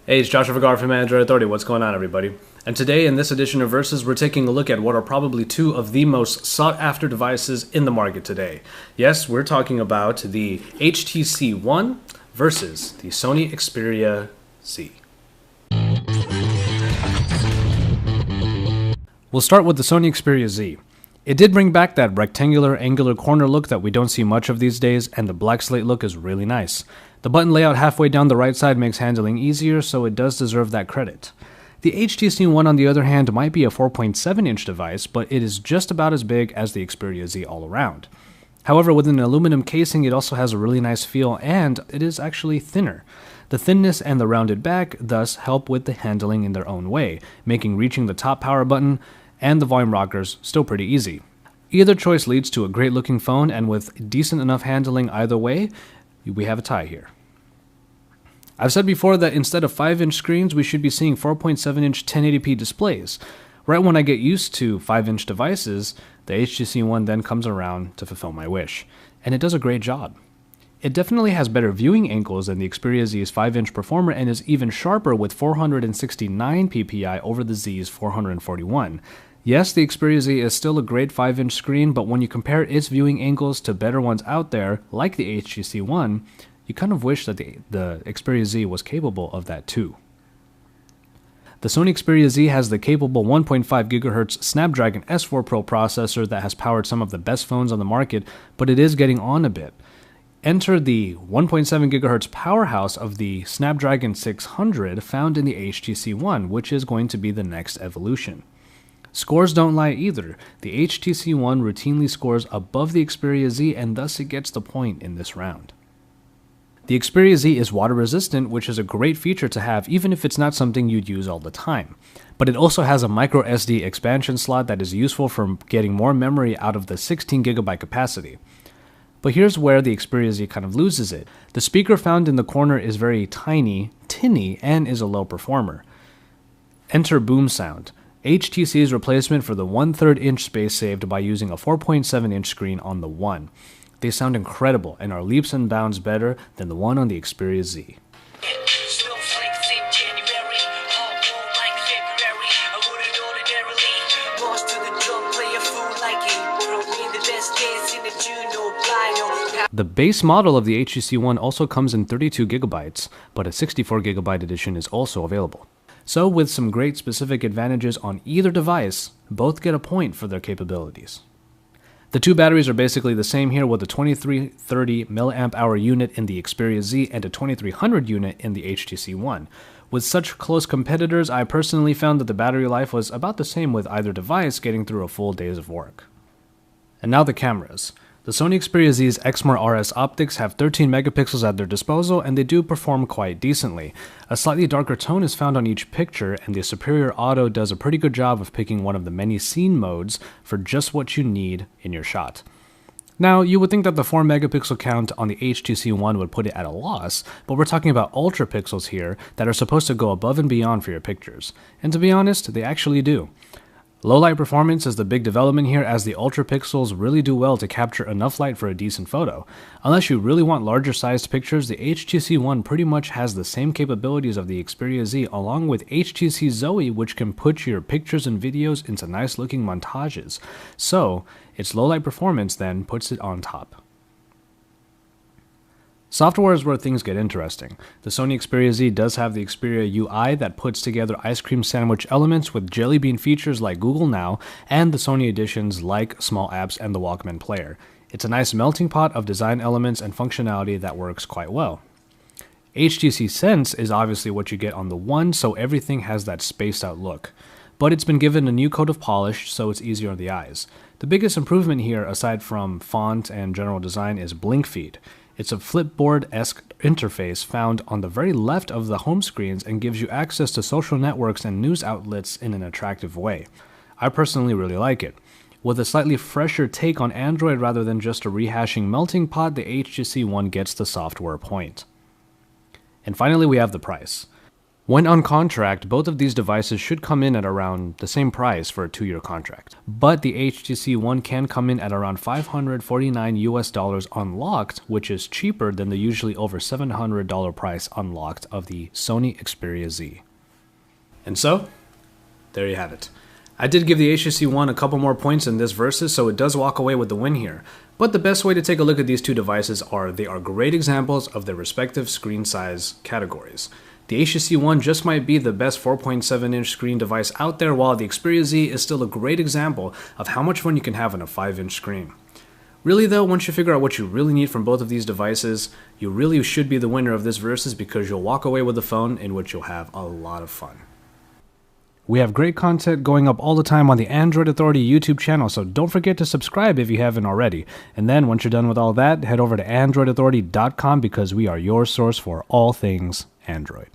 Hey, it's Joshua Vergara from Android Authority. What's going on, everybody? And today, in this edition of Versus, we're taking a look at what are probably two of the most sought-after devices in the market today. Yes, we're talking about the HTC One versus the Sony Xperia Z. We'll start with the Sony Xperia Z. It did bring back that rectangular, angular corner look that we don't see much of these days, and the black slate look is really nice. The button layout halfway down the right side makes handling easier, so it does deserve that credit. The HTC One, on the other hand, might be a 4.7-inch device, but it is just about as big as the Xperia Z all around. However, with an aluminum casing, it also has a really nice feel, and it is actually thinner. The thinness and the rounded back thus help with the handling in their own way, making reaching the top power button and the volume rockers still pretty easy. Either choice leads to a great looking phone, and with decent enough handling either way, we have a tie here. I've said before that instead of 5-inch screens, we should be seeing 4.7-inch 1080p displays. Right when I get used to 5-inch devices, the HTC One then comes around to fulfill my wish, and it does a great job. It definitely has better viewing angles than the Xperia Z's 5-inch Performer and is even sharper with 469 ppi over the Z's 441. Yes, the Xperia Z is still a great 5-inch screen, but when you compare its viewing angles to better ones out there, like the HTC One, you kind of wish that the Xperia Z was capable of that too. The Sony Xperia Z has the capable 1.5 GHz Snapdragon S4 Pro processor that has powered some of the best phones on the market, but it is getting on a bit. Enter the 1.7 GHz powerhouse of the Snapdragon 600 found in the HTC One, which is going to be the next evolution. Scores don't lie either. The HTC One routinely scores above the Xperia Z, and thus it gets the point in this round. The Xperia Z is water resistant, which is a great feature to have even if it's not something you'd use all the time. But it also has a micro SD expansion slot that is useful for getting more memory out of the 16GB capacity. But here's where the Xperia Z kind of loses it. The speaker found in the corner is very tiny, tinny, and is a low performer. Enter boom sound. HTC's replacement for the 1/3 inch space saved by using a 4.7-inch screen on the One. They sound incredible and are leaps and bounds better than the one on the Xperia Z. The base model of the HTC One also comes in 32GB, but a 64GB edition is also available. So with some great specific advantages on either device, both get a point for their capabilities. The two batteries are basically the same here, with a 2330 mAh unit in the Xperia Z and a 2300 unit in the HTC One. With such close competitors, I personally found that the battery life was about the same with either device getting through a full days of work. And now the cameras. The Sony Xperia Z's Exmor RS optics have 13 megapixels at their disposal, and they do perform quite decently. A slightly darker tone is found on each picture, and the Superior Auto does a pretty good job of picking one of the many scene modes for just what you need in your shot. Now, you would think that the 4 megapixel count on the HTC One would put it at a loss, but we're talking about ultra pixels here that are supposed to go above and beyond for your pictures. And to be honest, they actually do. Low light performance is the big development here, as the ultra pixels really do well to capture enough light for a decent photo. Unless you really want larger sized pictures, the HTC One pretty much has the same capabilities of the Xperia Z, along with HTC Zoe, which can put your pictures and videos into nice looking montages. So its low light performance then puts it on top. Software is where things get interesting. The Sony Xperia Z does have the Xperia UI that puts together ice cream sandwich elements with jelly bean features like Google Now, and the Sony editions like small apps and the Walkman player. It's a nice melting pot of design elements and functionality that works quite well. HTC Sense is obviously what you get on the One, so everything has that spaced out look. But it's been given a new coat of polish, so it's easier on the eyes. The biggest improvement here, aside from font and general design, is Blink Feed. It's a Flipboard-esque interface found on the very left of the home screens and gives you access to social networks and news outlets in an attractive way. I personally really like it. With a slightly fresher take on Android rather than just a rehashing melting pot, the HTC One gets the software point. And finally, we have the price. When on contract, both of these devices should come in at around the same price for a 2-year contract. But the HTC One can come in at around $549 unlocked, which is cheaper than the usually over $700 price unlocked of the Sony Xperia Z. And so, there you have it. I did give the HTC One a couple more points in this versus, so it does walk away with the win here. But the best way to take a look at these two devices are they are great examples of their respective screen size categories. The HTC One just might be the best 4.7-inch screen device out there, while the Xperia Z is still a great example of how much fun you can have on a 5-inch screen. Really though, once you figure out what you really need from both of these devices, you really should be the winner of this versus because you'll walk away with a phone in which you'll have a lot of fun. We have great content going up all the time on the Android Authority YouTube channel, so don't forget to subscribe if you haven't already. And then once you're done with all that, head over to androidauthority.com because we are your source for all things Android.